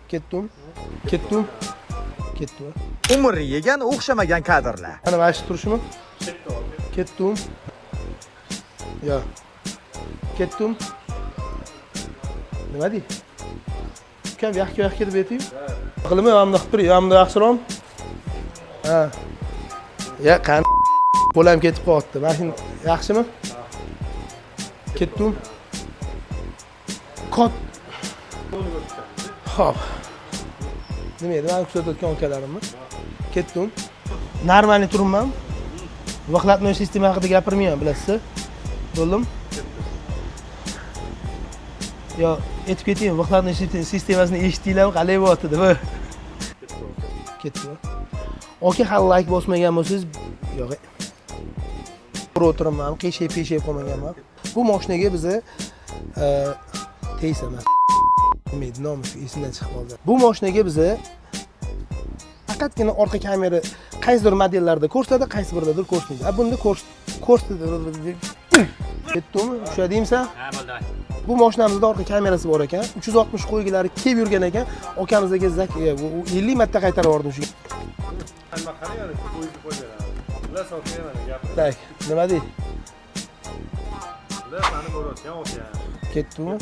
Ketdim. Ketdim. Ketdim. Umr yegan o'xshamagan kadrlar. Ana mana shu turishimi? Ketdim. Yo. Ketdim. Nima deydi? Ukam yoqqa deb aytaymi? Qilma, yomni qilib tur, yomni yaxshiroq. Ha. Ya qani qo'lim ketib qoldi. Mashina yaxshimi? Ketdim. Kot. Xo'p. Nima edi? Men kuzatayotgan ukalarimmi? Ketdim. Normalniy turibman. Vaqtlatma sistema haqida gapirmayman, bilasiz. Bo'ldim. Yo, aytib ketaymi, vaqtlatma sistemasini eshitdinglarmi? Qalay bo'lyapti deb. Ketdi. Oke, hali like bosmagan bo'lsangiz, yo'q. O'tiribman, qiyshayib qolmaganman. Bu mashinaga biza teysa emas. Nima nomi esimdan chiqib qoldi. Bu mashinaga biza faqatgina orqa kamera qaysidir modellarda ko'rsatadi, qaysi biridadir ko'rsatmaydi. Bunda ko'rsatadi. Ketdimi? Ushladingmi? Ha, bo'ldi. Bu mashinamizda orqa kamerasi bor ekan. 360 qo'ygilar kelib yurgan ekan. Okamizga 50 marta qaytarib yubordim shu. Nima qarang, qo'yib qo'yganlar. Ular sotgan mana gapirdi. Tak, nima deydi? Ular seni ko'rayotgan o'xshaydi. Ketdimi?